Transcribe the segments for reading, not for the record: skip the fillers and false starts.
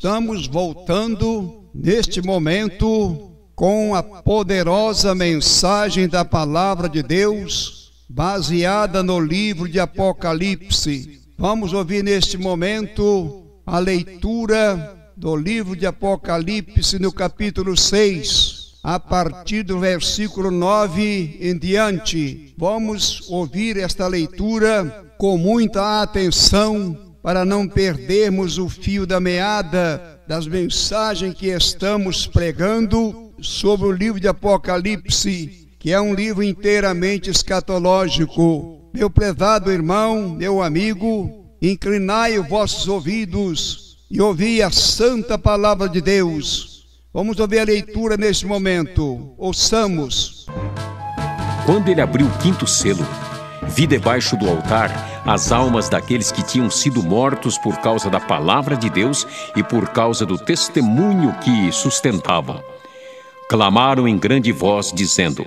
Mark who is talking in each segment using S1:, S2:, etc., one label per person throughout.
S1: Estamos voltando neste momento com a poderosa mensagem da Palavra de Deus, baseada no livro de Apocalipse. Vamos ouvir neste momento a leitura do livro de Apocalipse no capítulo 6, a partir do versículo 9 em diante. Vamos ouvir esta leitura com muita atenção, para não perdermos o fio da meada das mensagens que estamos pregando sobre o livro de Apocalipse, que é um livro inteiramente escatológico. Meu prezado irmão, meu amigo, inclinai os vossos ouvidos e ouvi a santa palavra de Deus. Vamos ouvir a leitura neste momento. Ouçamos.
S2: Quando ele abriu o quinto selo, vi debaixo do altar as almas daqueles que tinham sido mortos por causa da palavra de Deus e por causa do testemunho que sustentavam. Clamaram em grande voz, dizendo: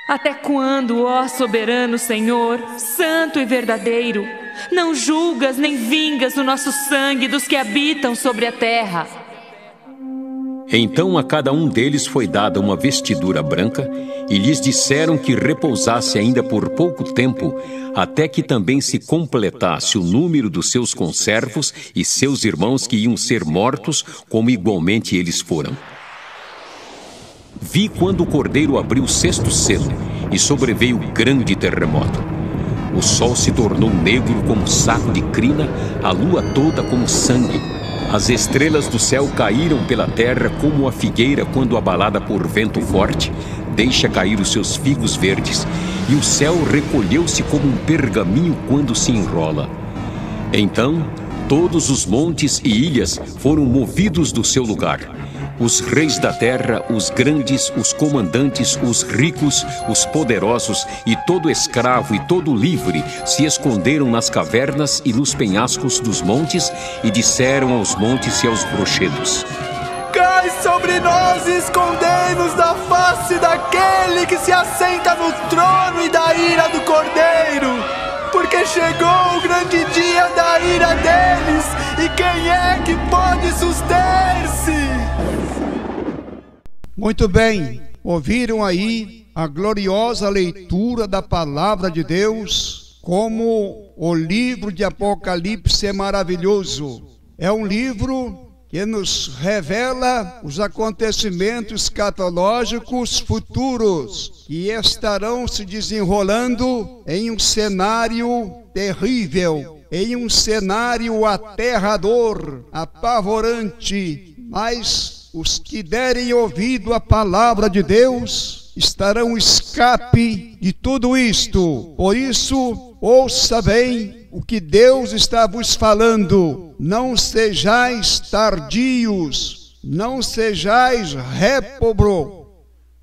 S3: Até quando, ó soberano Senhor, santo e verdadeiro, não julgas nem vingas o nosso sangue dos que habitam sobre a terra?
S2: Então a cada um deles foi dada uma vestidura branca, e lhes disseram que repousasse ainda por pouco tempo, até que também se completasse o número dos seus conservos e seus irmãos que iam ser mortos, como igualmente eles foram. Vi quando o Cordeiro abriu o sexto selo, e sobreveio grande terremoto. O sol se tornou negro como saco de crina, a lua toda como sangue. As estrelas do céu caíram pela terra como a figueira quando abalada por vento forte deixa cair os seus figos verdes, e o céu recolheu-se como um pergaminho quando se enrola. Então, todos os montes e ilhas foram movidos do seu lugar. Os reis da terra, os grandes, os comandantes, os ricos, os poderosos e todo escravo e todo livre se esconderam nas cavernas e nos penhascos dos montes e disseram aos montes e aos rochedos:
S4: Cai sobre nós e escondei-nos da face daquele que se assenta no trono e da ira do Cordeiro, porque chegou o grande dia da ira deles, e quem é que pode suster-se?
S1: Muito bem, ouviram aí a gloriosa leitura da Palavra de Deus. Como o livro de Apocalipse é maravilhoso. É um livro que nos revela os acontecimentos escatológicos futuros que estarão se desenrolando em um cenário terrível, em um cenário aterrador, apavorante, mas os que derem ouvido à palavra de Deus estarão escape de tudo isto. Por isso, ouça bem o que Deus está vos falando. Não sejais tardios, não sejais réprobo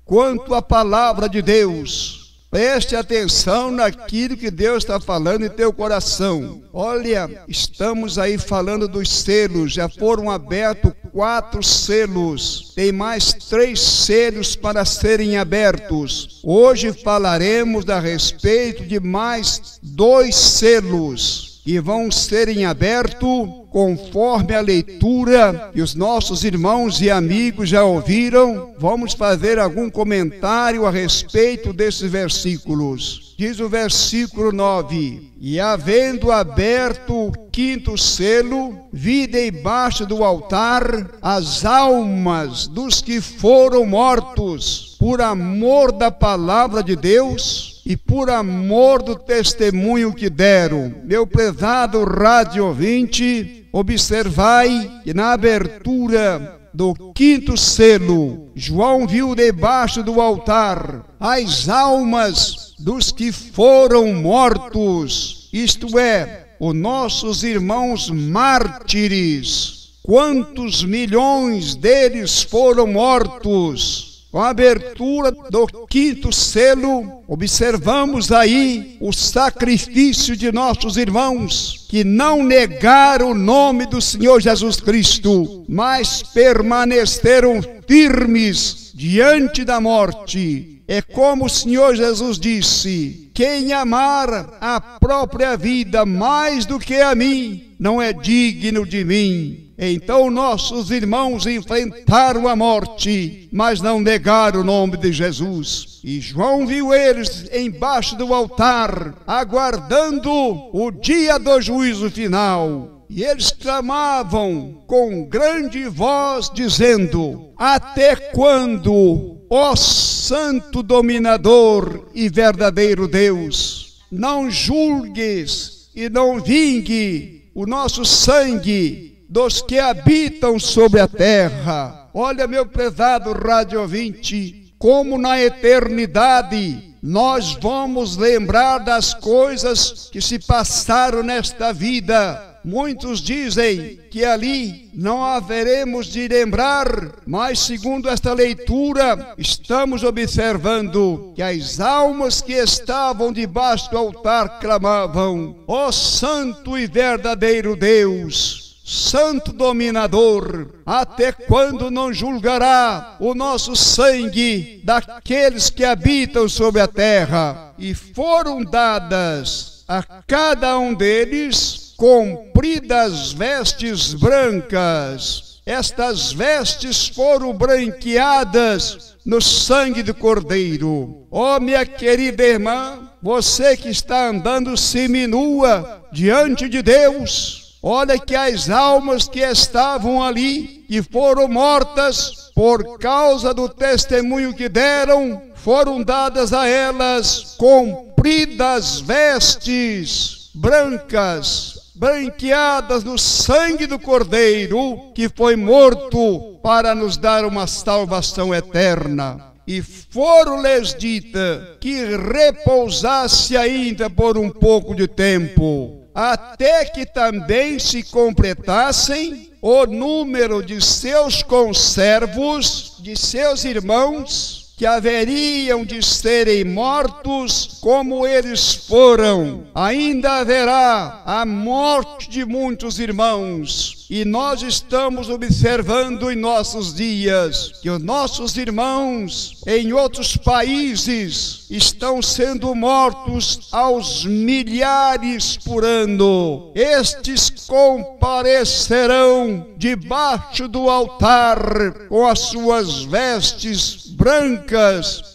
S1: quanto à palavra de Deus. Preste atenção naquilo que Deus está falando em teu coração. Olha, estamos aí falando dos selos. Já foram abertos 4 selos. Tem mais 3 selos para serem abertos. Hoje falaremos a respeito de mais 2 selos que vão serem abertos conforme a leitura que os nossos irmãos e amigos já ouviram. Vamos fazer algum comentário a respeito desses versículos. Diz o versículo 9: E havendo aberto o quinto selo, vi debaixo do altar as almas dos que foram mortos por amor da palavra de Deus e por amor do testemunho que deram. Meu prezado rádio ouvinte, observai que na abertura do quinto selo, João viu debaixo do altar as almas dos que foram mortos, isto é, os nossos irmãos mártires. Quantos milhões deles foram mortos? Com a abertura do quinto selo, observamos aí o sacrifício de nossos irmãos que não negaram o nome do Senhor Jesus Cristo, mas permaneceram firmes diante da morte. É como o Senhor Jesus disse: quem amar a própria vida mais do que a mim, não é digno de mim. Então nossos irmãos enfrentaram a morte, mas não negaram o nome de Jesus. E João viu eles embaixo do altar, aguardando o dia do juízo final. E eles clamavam com grande voz, dizendo: até quando, ó Santo Dominador e verdadeiro Deus, não julgues e não vingue o nosso sangue dos que habitam sobre a terra? Olha, meu prezado rádio ouvinte, como na eternidade nós vamos lembrar das coisas que se passaram nesta vida. Muitos dizem que ali não haveremos de lembrar, mas segundo esta leitura, estamos observando que as almas que estavam debaixo do altar clamavam: ó Santo e verdadeiro Deus, Santo Dominador, até quando não julgará o nosso sangue daqueles que habitam sobre a terra? E foram dadas a cada um deles compridas vestes brancas. Estas vestes foram branqueadas no sangue do Cordeiro. Ó, minha querida irmã, você que está andando seminua diante de Deus, olha que as almas que estavam ali, que foram mortas por causa do testemunho que deram, foram dadas a elas compridas vestes brancas, branqueadas no sangue do Cordeiro, que foi morto para nos dar uma salvação eterna. E foram-lhes dita que repousasse ainda por um pouco de tempo, até que também se completassem o número de seus conservos, de seus irmãos, que haveriam de serem mortos como eles foram. Ainda haverá a morte de muitos irmãos, e nós estamos observando em nossos dias que os nossos irmãos em outros países estão sendo mortos aos milhares por ano. Estes comparecerão debaixo do altar com as suas vestes brancas,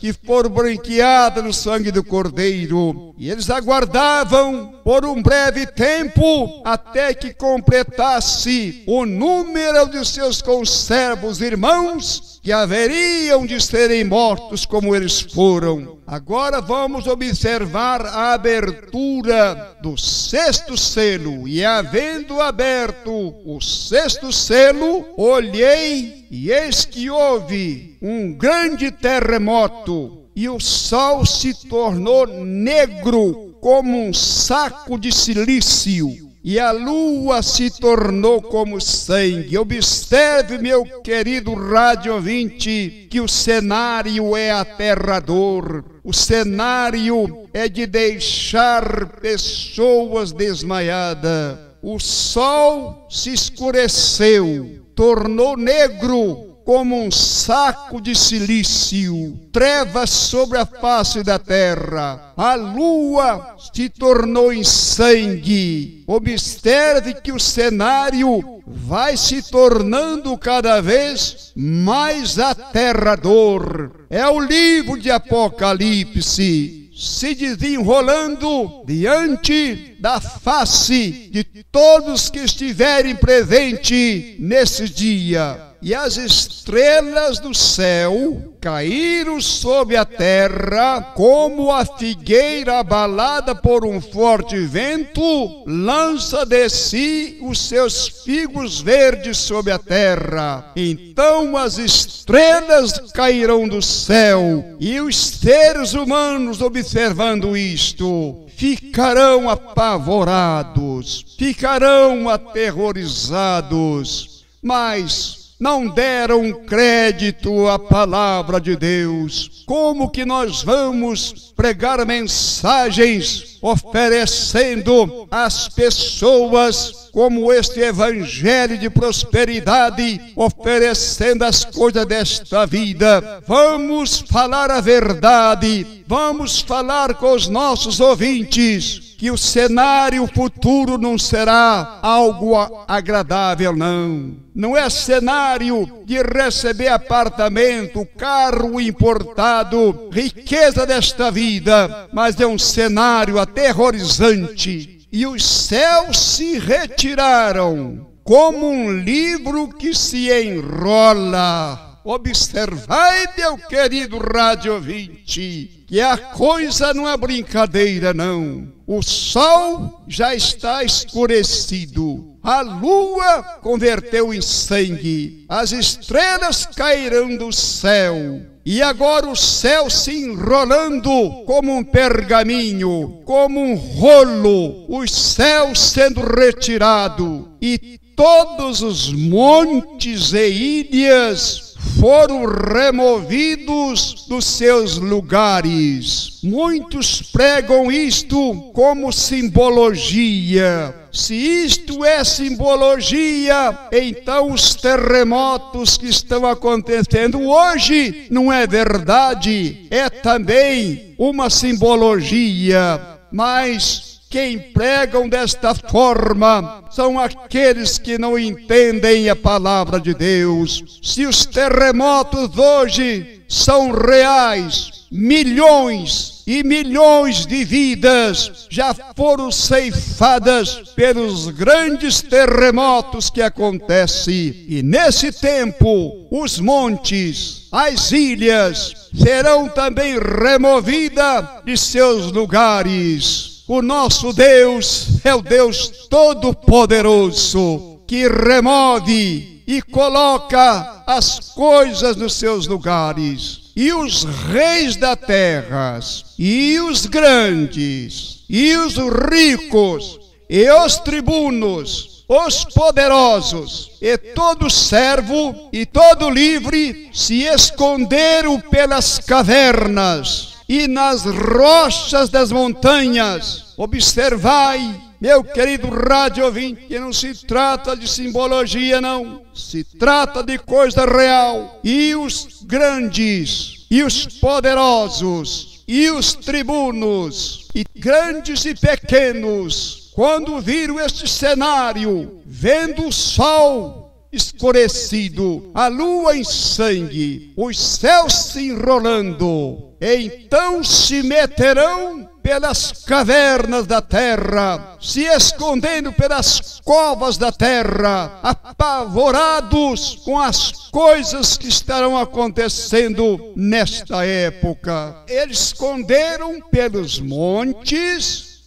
S1: que foram branqueadas no sangue do Cordeiro, e eles aguardavam por um breve tempo até que completasse o número de seus conservos irmãos, que haveriam de serem mortos como eles foram. Agora vamos observar a abertura do sexto selo. E havendo aberto o sexto selo, olhei, e eis que houve um grande terremoto, e o sol se tornou negro como um saco de silício, e a lua se tornou como sangue. Observe, meu querido rádio ouvinte, que o cenário é aterrador. O cenário é de deixar pessoas desmaiadas. O sol se escureceu, tornou negro como um saco de silício, trevas sobre a face da terra. A lua se tornou em sangue. Observe que o cenário vai se tornando cada vez mais aterrador. É o livro de Apocalipse se desenrolando diante da face de todos que estiverem presentes nesse dia. E as estrelas do céu caíram sobre a terra, como a figueira abalada por um forte vento lança de si os seus figos verdes sobre a terra. Então as estrelas cairão do céu, e os seres humanos, observando isto, ficarão apavorados, ficarão aterrorizados. Mas não deram crédito à palavra de Deus. Como que nós vamos pregar mensagens oferecendo às pessoas como este evangelho de prosperidade, oferecendo as coisas desta vida? Vamos falar a verdade, vamos falar com os nossos ouvintes que o cenário futuro não será algo agradável, não. Não é cenário de receber apartamento, carro importado, riqueza desta vida, mas é um cenário aterrorizante. E os céus se retiraram como um livro que se enrola. Observai, meu querido rádio ouvinte, que a coisa não é brincadeira, não. O sol já está escurecido, a lua converteu em sangue, as estrelas cairão do céu. E agora o céu se enrolando como um pergaminho, como um rolo, os céus sendo retirados, e todos os montes e ilhas foram removidos dos seus lugares. Muitos pregam isto como simbologia. Se isto é simbologia, então os terremotos que estão acontecendo hoje não é verdade, é também uma simbologia. Mas quem pregam desta forma são aqueles que não entendem a palavra de Deus. Se os terremotos hoje são reais, milhões e milhões de vidas já foram ceifadas pelos grandes terremotos que acontecem. E nesse tempo, os montes, as ilhas serão também removidas de seus lugares. O nosso Deus é o Deus Todo-Poderoso, que remove e coloca as coisas nos seus lugares. E os reis da terra, e os grandes, e os ricos, e os tribunos, os poderosos, e todo servo e todo livre se esconderam pelas cavernas e nas rochas das montanhas. Observai, meu querido rádio ouvinte, que não se trata de simbologia, não. Se trata de coisa real. E os grandes, e os poderosos, e os tribunos, e grandes e pequenos, quando viram este cenário, vendo o sol escurecido, a lua em sangue, os céus se enrolando, então se meterão pelas cavernas da terra, se escondendo pelas covas da terra, apavorados com as coisas que estarão acontecendo nesta época. Eles esconderam pelos montes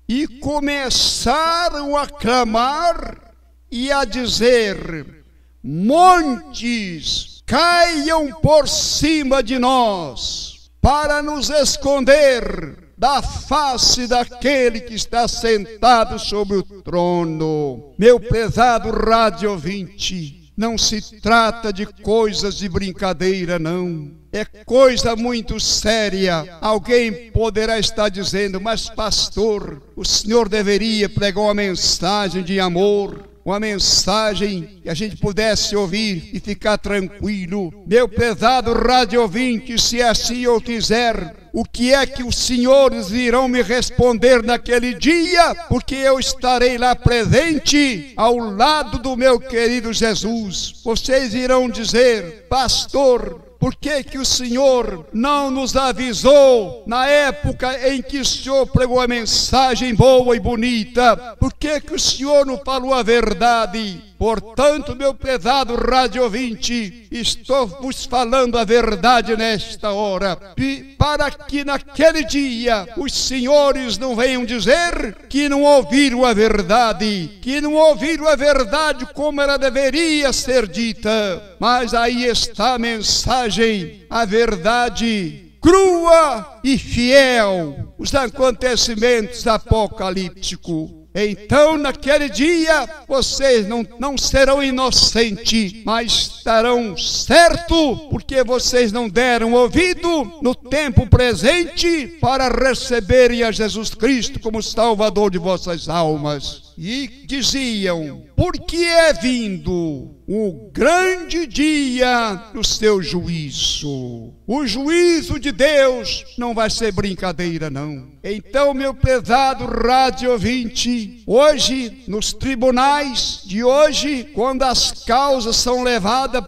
S1: e começaram a clamar e a dizer: montes, caiam por cima de nós, para nos esconder da face daquele que está sentado sobre o trono. Meu prezado rádio ouvinte, não se trata de coisas de brincadeira, não. É coisa muito séria. Alguém poderá estar dizendo: mas pastor, o senhor deveria pregar uma mensagem de amor, uma mensagem que a gente pudesse ouvir e ficar tranquilo. Meu prezado rádio ouvinte, se assim eu quiser, o que é que os senhores irão me responder naquele dia? Porque eu estarei lá presente ao lado do meu querido Jesus. Vocês irão dizer: pastor, por que que o Senhor não nos avisou na época em que o Senhor pregou a mensagem boa e bonita? Por que que o Senhor não falou a verdade? Portanto, meu prezado rádio ouvinte, estou vos falando a verdade nesta hora, para que naquele dia os senhores não venham dizer que não ouviram a verdade, que não ouviram a verdade como ela deveria ser dita. Mas aí está a mensagem, a verdade crua e fiel, os acontecimentos apocalípticos. Então naquele dia vocês não serão inocentes, mas estarão certos, porque vocês não deram ouvido no tempo presente para receberem a Jesus Cristo como Salvador de vossas almas. E diziam: porque é vindo o grande dia do seu juízo. O juízo de Deus não vai ser brincadeira, não. Então, meu prezado rádio ouvinte, hoje, nos tribunais de hoje, quando as causas são levadas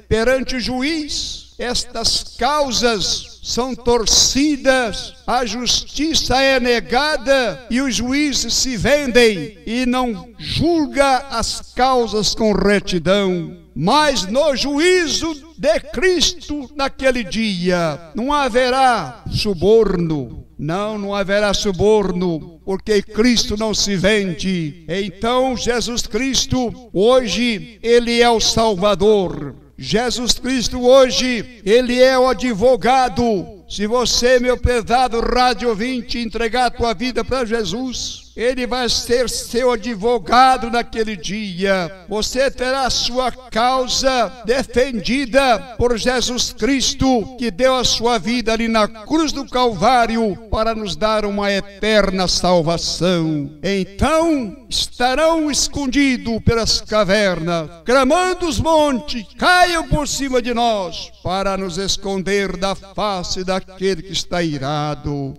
S1: perante o juiz, estas causas são torcidas, a justiça é negada e os juízes se vendem e não julga as causas com retidão. Mas no juízo de Cristo, naquele dia, não haverá suborno. Não haverá suborno, porque Cristo não se vende. Então, Jesus Cristo, hoje, Ele é o Salvador. Jesus Cristo hoje, Ele é o advogado. Se você, meu prezado rádio ouvinte, entregar a tua vida para Jesus, Ele vai ser seu advogado naquele dia. Você terá sua causa defendida por Jesus Cristo, que deu a sua vida ali na cruz do Calvário para nos dar uma eterna salvação. Então estarão escondidos pelas cavernas, clamando os montes, caiam por cima de nós, para nos esconder da face daquele que está irado.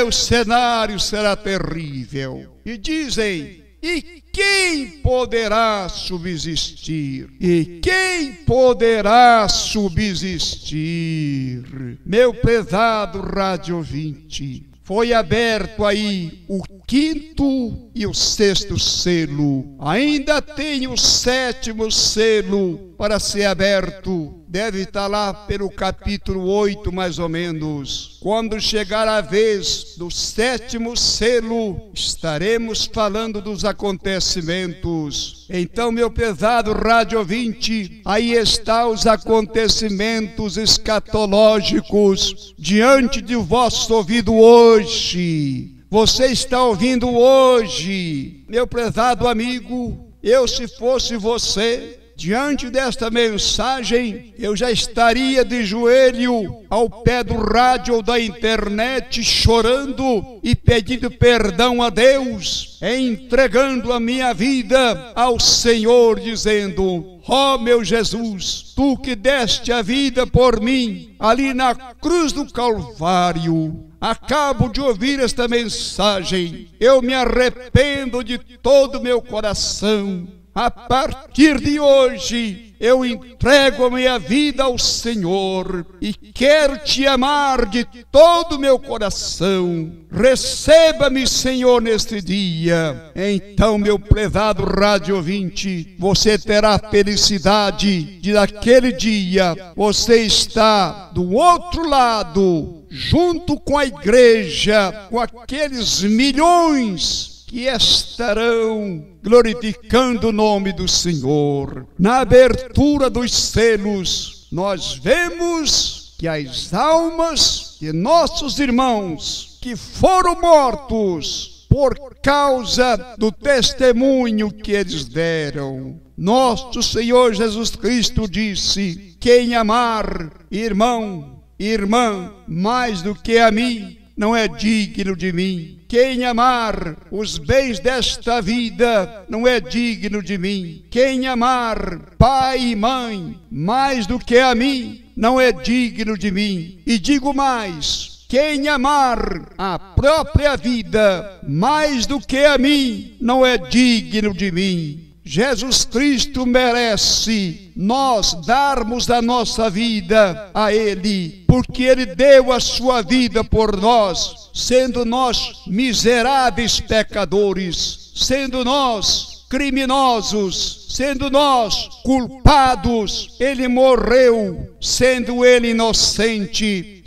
S1: O cenário será terrível. E dizem: e quem poderá subsistir? E quem poderá subsistir? Meu prezado rádio ouvinte, foi aberto aí o 5º e o 6º selo. Ainda tem o 7º selo para ser aberto. Deve estar lá pelo capítulo 8, mais ou menos. Quando chegar a vez do 7º selo, estaremos falando dos acontecimentos. Então, meu pesado rádio ouvinte, aí está os acontecimentos escatológicos diante de vosso ouvido hoje. Você está ouvindo hoje, meu prezado amigo. Eu, se fosse você, diante desta mensagem, eu já estaria de joelho ao pé do rádio ou da internet, chorando e pedindo perdão a Deus, entregando a minha vida ao Senhor, dizendo: ó meu Jesus, Tu que deste a vida por mim, ali na cruz do Calvário, acabo de ouvir esta mensagem, eu me arrependo de todo o meu coração. A partir de hoje, eu entrego a minha vida ao Senhor e quero Te amar de todo o meu coração. Receba-me, Senhor, neste dia. Então, meu prezado rádio ouvinte, você terá felicidade de naquele dia você está do outro lado, junto com a igreja, com aqueles milhões que estarão glorificando o nome do Senhor. Na abertura dos selos, nós vemos que as almas de nossos irmãos que foram mortos por causa do testemunho que eles deram. Nosso Senhor Jesus Cristo disse: quem amar irmão, irmã, mais do que a mim, não é digno de mim. Quem amar os bens desta vida não é digno de mim. Quem amar pai e mãe mais do que a mim não é digno de mim. E digo mais: quem amar a própria vida mais do que a mim não é digno de mim. Jesus Cristo merece nós darmos a nossa vida a Ele, porque Ele deu a sua vida por nós, sendo nós miseráveis pecadores, sendo nós criminosos, sendo nós culpados. Ele morreu, sendo Ele inocente,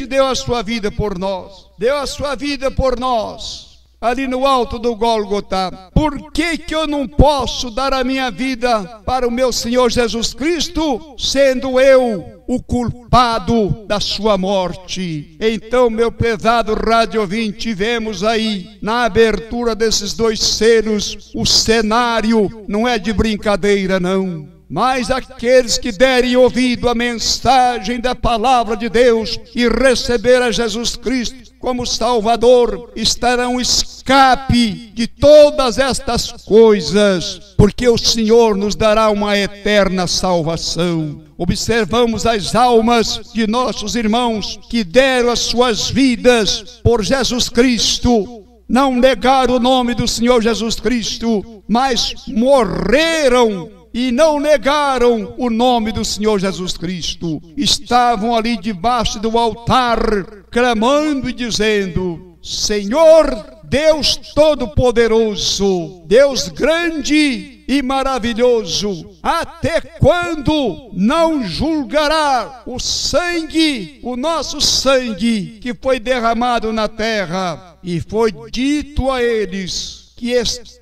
S1: deu a sua vida por nós, deu a sua vida por nós. ali no alto do Gólgota. Por que que eu não posso dar a minha vida para o meu Senhor Jesus Cristo, sendo eu o culpado da sua morte? Então, meu prezado rádio ouvinte, vemos aí na abertura desses 2 selos, o cenário não é de brincadeira, não. Mas aqueles que derem ouvido à mensagem da palavra de Deus e receber a Jesus Cristo como Salvador, estarão escape de todas estas coisas, porque o Senhor nos dará uma eterna salvação. Observamos as almas de nossos irmãos que deram as suas vidas por Jesus Cristo, não negaram o nome do Senhor Jesus Cristo, mas morreram e não negaram o nome do Senhor Jesus Cristo. Estavam ali debaixo do altar, clamando e dizendo: Senhor Deus Todo-Poderoso, Deus grande e maravilhoso, até quando não julgará o sangue, o nosso sangue que foi derramado na terra? E foi dito a eles que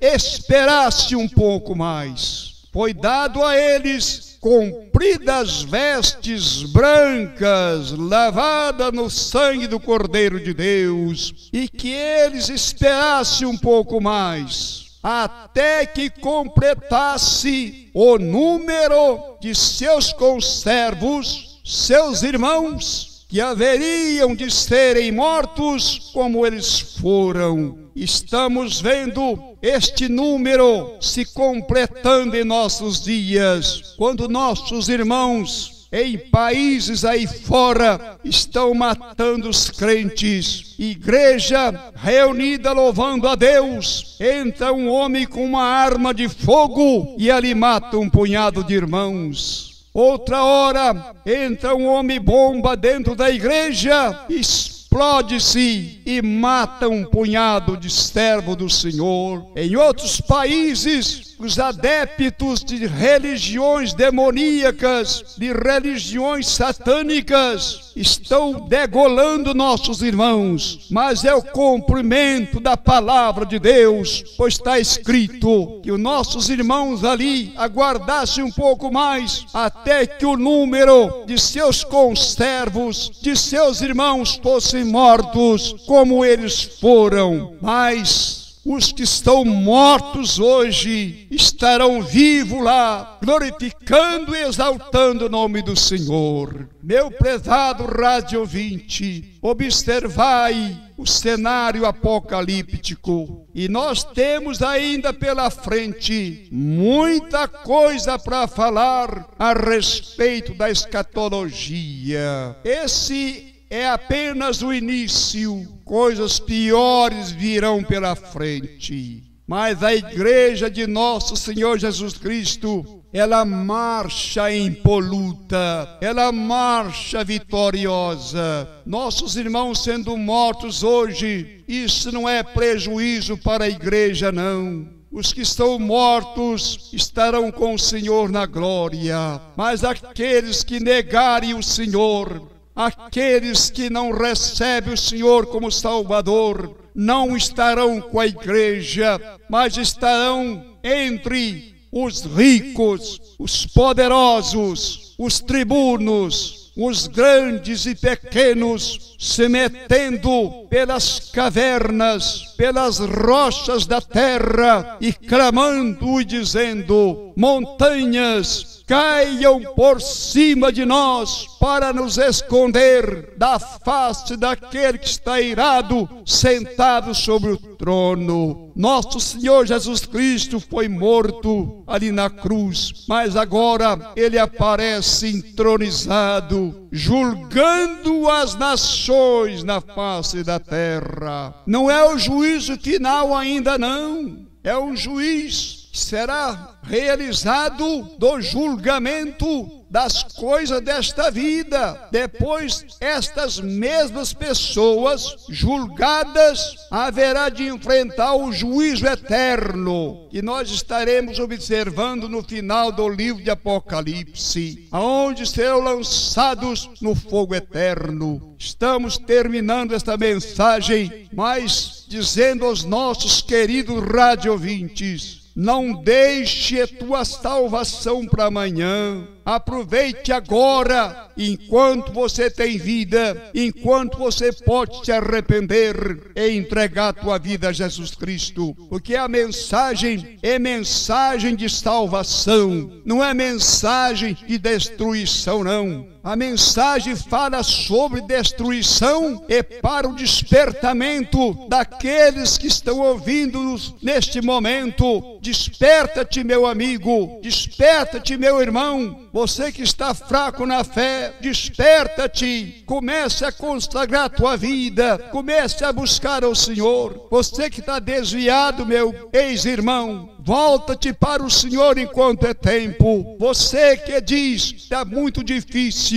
S1: esperasse um pouco mais. Foi dado a eles compridas vestes brancas, lavadas no sangue do Cordeiro de Deus, e que eles esperassem um pouco mais, até que completasse o número de seus conservos, seus irmãos, que haveriam de serem mortos como eles foram. Estamos vendo este número se completando em nossos dias, quando nossos irmãos em países aí fora estão matando os crentes. Igreja reunida louvando a Deus, entra um homem com uma arma de fogo e ali mata um punhado de irmãos. Outra hora entra um homem bomba dentro da igreja, explode-se e mata um punhado de servo do Senhor. Em outros países, os adeptos de religiões demoníacas, de religiões satânicas, estão degolando nossos irmãos, mas é o cumprimento da palavra de Deus, pois está escrito que os nossos irmãos ali aguardassem um pouco mais, até que o número de seus conservos, de seus irmãos fossem mortos, como eles foram. Mas os que estão mortos hoje estarão vivos lá, glorificando e exaltando o nome do Senhor. Meu prezado rádio ouvinte, observai o cenário apocalíptico, e nós temos ainda pela frente muita coisa para falar a respeito da escatologia. Esse é apenas o início, coisas piores virão pela frente. Mas a igreja de nosso Senhor Jesus Cristo, ela marcha impoluta, ela marcha vitoriosa. Nossos irmãos sendo mortos hoje, isso não é prejuízo para a igreja, não. Os que estão mortos estarão com o Senhor na glória, mas aqueles que negarem o Senhor, aqueles que não recebem o Senhor como Salvador, não estarão com a igreja, mas estarão entre os ricos, os poderosos, os tribunos, os grandes e pequenos, se metendo pelas cavernas, pelas rochas da terra e clamando e dizendo: montanhas, caiam por cima de nós para nos esconder da face daquele que está irado, sentado sobre o trono. Nosso Senhor Jesus Cristo foi morto ali na cruz, mas agora ele aparece entronizado, julgando as nações na face da terra. Não é o juízo final ainda, não. É um juízo que será realizado do julgamento das coisas desta vida. Depois, estas mesmas pessoas julgadas haverá de enfrentar o juízo eterno, que nós estaremos observando no final do livro de Apocalipse, aonde serão lançados no fogo eterno. Estamos terminando esta mensagem, mas dizendo aos nossos queridos radiovintes: não deixe a tua salvação para amanhã. Aproveite agora, enquanto você tem vida, enquanto você pode se arrepender e entregar a tua vida a Jesus Cristo. Porque a mensagem é mensagem de salvação, não é mensagem de destruição, não. A mensagem fala sobre destruição e para o despertamento daqueles que estão ouvindo-nos neste momento. Desperta-te, meu amigo, desperta-te, meu irmão. Você que está fraco na fé, desperta-te, comece a consagrar a tua vida, comece a buscar ao Senhor. Você que está desviado, meu ex-irmão, volta-te para o Senhor enquanto é tempo. Você que diz que está muito difícil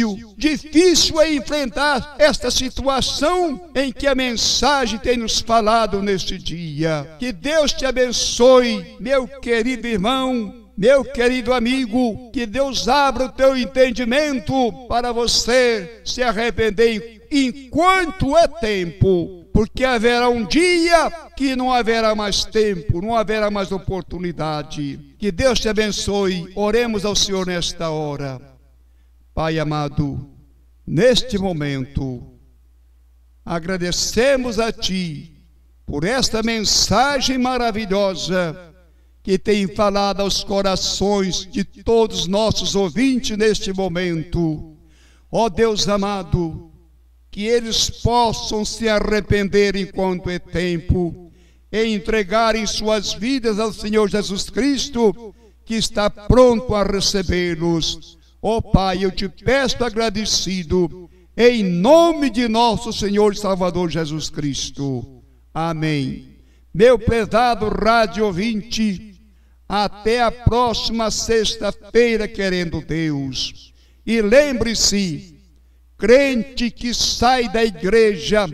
S1: é enfrentar esta situação em que a mensagem tem nos falado neste dia. Que Deus te abençoe, meu querido irmão, meu querido amigo, que Deus abra o teu entendimento para você se arrepender enquanto é tempo, porque haverá um dia que não haverá mais tempo, não haverá mais oportunidade. Que Deus te abençoe. Oremos ao Senhor nesta hora. Pai amado, neste momento, agradecemos a Ti por esta mensagem maravilhosa que tem falado aos corações de todos os nossos ouvintes neste momento. Ó Deus amado, que eles possam se arrepender enquanto é tempo e entregarem suas vidas ao Senhor Jesus Cristo, que está pronto a recebê-los. Ó Pai, eu te peço agradecido, em nome de nosso Senhor e Salvador Jesus Cristo. Amém. Meu prezado rádio ouvinte, até a próxima sexta-feira, querendo Deus. E lembre-se, crente que sai da igreja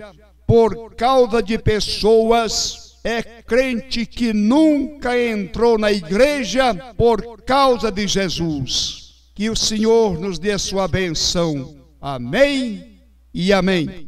S1: por causa de pessoas é crente que nunca entrou na igreja por causa de Jesus. Que o Senhor nos dê a sua bênção. Amém e amém.